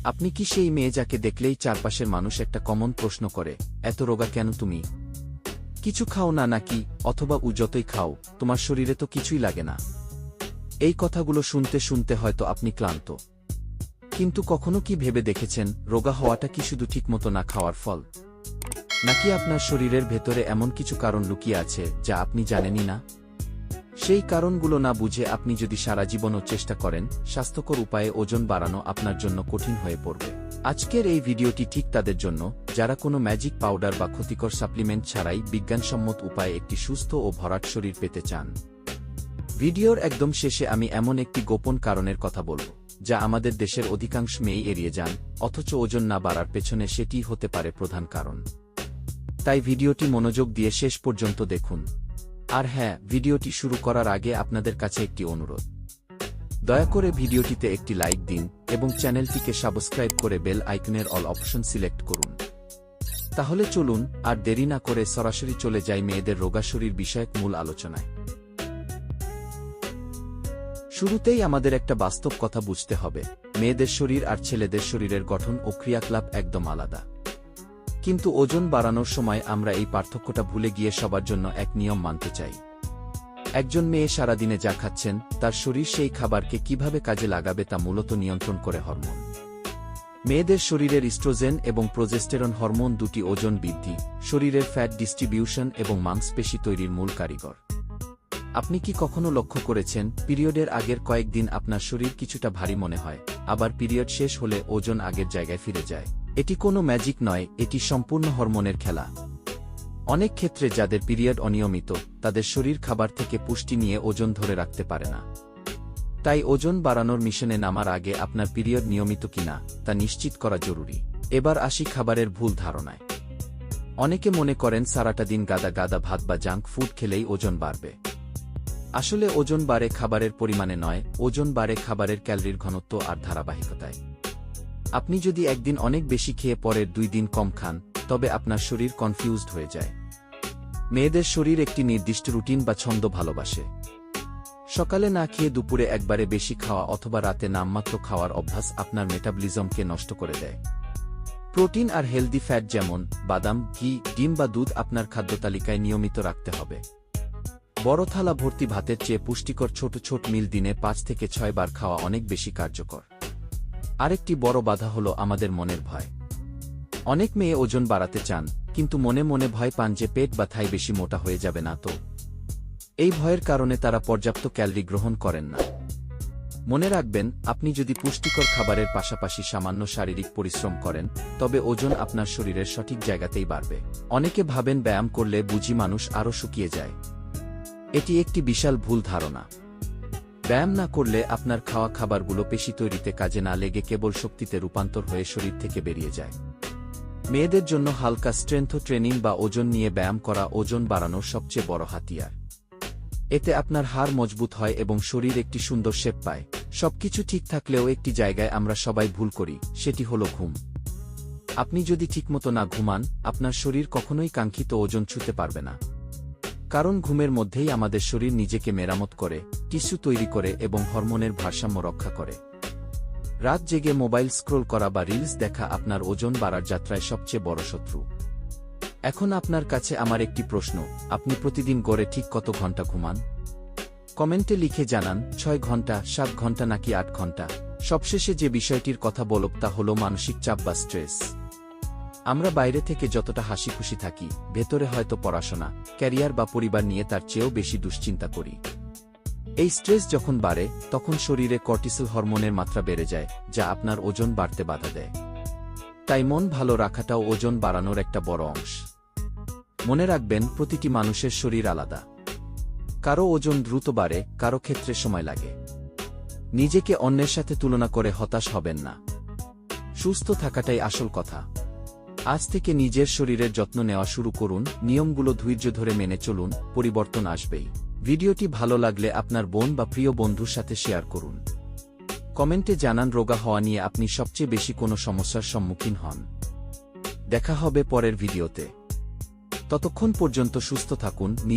আপনি কি সেই মেয়ে যাকে দেখলেই চারপাশের মানুষ একটা কমন প্রশ্ন করে, এত রোগা কেন তুমি? কিছু খাও না নাকি, অথবা যতই খাও তোমার শরীরে তো কিছুই লাগে না? এই কথাগুলো শুনতে শুনতে হয়তো আপনি ক্লান্ত। কিন্তু কখনো কি ভেবে দেখেছেন, রোগা হওয়াটা কি শুধু ঠিকমতো না খাওয়ার ফল? নাকি আপনার শরীরের ভেতরে এমন কিছু কারণ লুকিয়ে আছে যা আপনি জানেনই না? সেই কারণগুলো না বুঝে আপনি যদি সারা জীবনও চেষ্টা করেন, স্বাস্থ্যকর উপায়ে ওজন বাড়ানো আপনার জন্য কঠিন হয়ে পড়বে। আজকের এই ভিডিওটি ঠিক তাদের জন্য, যারা কোনো ম্যাজিক পাউডার বা ক্ষতিকর সাপ্লিমেন্ট ছাড়াই বিজ্ঞানসম্মত উপায়ে একটি সুস্থ ও ভরাট শরীর পেতে চান। ভিডিওর একদম শেষে আমি এমন একটি গোপন কারণের কথা বলব, যা আমাদের দেশের অধিকাংশ মেয়েই এড়িয়ে যান, অথচ ওজন না বাড়ার পেছনে সেটিই হতে পারে প্রধান কারণ। তাই ভিডিওটি মনোযোগ দিয়ে শেষ পর্যন্ত দেখুন। আর হ্যাঁ, ভিডিওটি শুরু করার আগে আপনাদের কাছে একটি অনুরোধ। দয়া করে ভিডিওটিতে একটি লাইক দিন এবং চ্যানেলটিকে সাবস্ক্রাইব করে বেল আইকনের অল অপশন সিলেক্ট করুন। তাহলে চলুন আর দেরি না করে সরাসরি চলে যাই মেয়েদের রোগা শরীর বিষয়ক মূল আলোচনায়। শুরুতেই আমাদের একটা বাস্তব কথা বুঝতে হবে, মেয়েদের শরীর আর ছেলেদের শরীরের গঠন ও ক্রিয়াকলাপ একদম আলাদা। কিন্তু ওজন বাড়ানোর সময় আমরা এই পার্থক্যটা ভুলে গিয়ে সবার জন্য এক নিয়ম মানতে চাই। একজন মেয়ে সারাদিনে যা খাচ্ছেন, তার শরীর সেই খাবারকে কিভাবে কাজে লাগাবে তা মূলত নিয়ন্ত্রণ করে হরমোন। মেয়েদের শরীরের ইস্ট্রোজেন এবং প্রোজেস্টেরন হরমোন দুটি ওজন বৃদ্ধি, শরীরের ফ্যাট ডিস্ট্রিবিউশন এবং মাংসপেশি তৈরির মূল কারিগর। আপনি কি কখনো লক্ষ্য করেছেন, পিরিয়ডের আগের কয়েকদিন আপনার শরীর কিছুটা ভারী মনে হয়, আবার পিরিয়ড শেষ হলে ওজন আগের জায়গায় ফিরে যায়? এটি কোনো ম্যাজিক নয়, এটি সম্পূর্ণ হরমোনের খেলা। অনেক ক্ষেত্রে যাদের পিরিয়ড অনিয়মিত, তাদের শরীর খাবার থেকে পুষ্টি নিয়ে ওজন ধরে রাখতে পারে না। তাই ওজন বাড়ানোর মিশনে নামার আগে আপনার পিরিয়ড নিয়মিত কিনা তা নিশ্চিত করা জরুরি। এবার আসি খাবারের ভুল ধারণায়। অনেকে মনে করেন সারাটা দিন গাদা গাদা ভাত বা জাঙ্ক ফুড খেলেই ওজন বাড়বে। আসলে ওজন বাড়ে খাবারের পরিমাণে নয়, ওজন বাড়ে খাবারের ক্যালোরির ঘনত্ব আর ধারাবাহিকতায়। আপনি যদি একদিন অনেক বেশি খেয়ে পরের 2 দিন কম খান, তবে আপনার শরীর কনফিউজড হয়ে যায়। মেয়েদের শরীর একটি নির্দিষ্ট রুটিন বা ছন্দ ভালোবাসে। সকালে না খেয়ে দুপুরে একবারে বেশি খাওয়া অথবা রাতে নামমাত্র খাওয়ার অভ্যাস আপনার মেটাবলিজমকে নষ্ট করে দেয়। প্রোটিন আর হেলদি ফ্যাট যেমন বাদাম, ঘি, ডিম বা দুধ আপনার খাদ্যতালিকায় নিয়মিত রাখতে হবে। বড় থালা ভর্তি ভাতের চেয়ে পুষ্টিকর ছোট ছোট মিল দিনে 5 থেকে 6 বার খাওয়া অনেক বেশি কার্যকর। আরেকটি বড় বাধা হলো আমাদের মনের ভয়। অনেক মেয়ে ওজন বাড়াতে চান, কিন্তু মনে মনে ভয় পান যে পেট বা থাই বেশি মোটা হয়ে যাবে না তো। এই ভয়ের কারণে তারা পর্যাপ্ত ক্যালোরি গ্রহণ করেন না। মনে রাখবেন, আপনি যদি পুষ্টিকর খাবারের পাশাপাশি সামান্য শারীরিক পরিশ্রম করেন, তবে ওজন আপনার শরীরের সঠিক জায়গাতেই বাড়বে। অনেকে ভাবেন ব্যায়াম করলে বুঝি মানুষ আরও শুকিয়ে যায়। এটি একটি বিশাল ভুল ধারণা। ব্যায়াম না করলে আপনার খাওয়া খাবারগুলো পেশি তৈরিতে কাজে না লেগে কেবল শক্তিতে রূপান্তর হয়ে শরীর থেকে বেরিয়ে যায়। মেয়েদের জন্য হালকা স্ট্রেংথ ট্রেনিং বা ওজন নিয়ে ব্যায়াম করা ওজন বাড়ানোর সবচেয়ে বড় হাতিয়ার। এতে আপনার হাড় মজবুত হয় এবং শরীর একটি সুন্দর শেপ পায়। সবকিছু ঠিক থাকলেও একটি জায়গায় আমরা সবাই ভুল করি, সেটি হলো ঘুম। আপনি যদি ঠিকমতো না ঘুমান, আপনার শরীর কখনোই কাঙ্ক্ষিত ওজন ছুঁতে পারবে না। কারণ ঘুমের মধ্যেই আমাদের শরীর নিজেকে মেরামত করে, টিস্যু তৈরি করে এবং হরমোনের ভারসাম্য রক্ষা করে। রাত জেগে মোবাইল স্ক্রোল করা বা রিলস দেখা আপনার ওজন বাড়ার যাত্রায় সবচেয়ে বড় শত্রু। এখন আপনার কাছে আমার একটি প্রশ্ন, আপনি প্রতিদিন গড়ে ঠিক কত ঘন্টা ঘুমান? কমেন্টে লিখে জানান, 6 ঘন্টা, 7 ঘন্টা নাকি 8 ঘন্টা? সবশেষে যে বিষয়টির কথা বলব তা হলো মানসিক চাপ বা স্ট্রেস। আমরা বাইরে থেকে যতটা হাসি খুশি থাকি, ভেতরে হয়তো পড়াশোনা, ক্যারিয়ার বা পরিবার নিয়ে তার চেয়েও বেশি দুশ্চিন্তা করি। এই স্ট্রেস যখন বাড়ে, তখন শরীরে কর্টিসল হরমোনের মাত্রা বেড়ে যায়, যা আপনার ওজন বাড়তে বাধা দেয়। তাই মন ভালো রাখাটাও ওজন বাড়ানোর একটা বড় অংশ। মনে রাখবেন, প্রতিটি মানুষের শরীর আলাদা। কারো ওজন দ্রুত বাড়ে, কারো ক্ষেত্রে সময় লাগে। নিজেকে অন্যের সাথে তুলনা করে হতাশ হবেন না। সুস্থ থাকাটাই আসল কথা। আজ থেকে নিজের শরীরের যত্ন নেওয়া শুরু করুন, নিয়মগুলো ধৈর্য ধরে মেনে চলুন, পরিবর্তন আসবেই। ভিডিওটি ভালো লাগলে আপনার বোন বা প্রিয় বন্ধুর সাথে শেয়ার করুন। কমেন্টে জানান রোগা হওয়া নিয়ে আপনি সবচেয়ে বেশি কোনো সমস্যার সম্মুখীন হন। দেখা হবে পরের ভিডিওতে। ততক্ষণ পর্যন্ত সুস্থ থাকুন।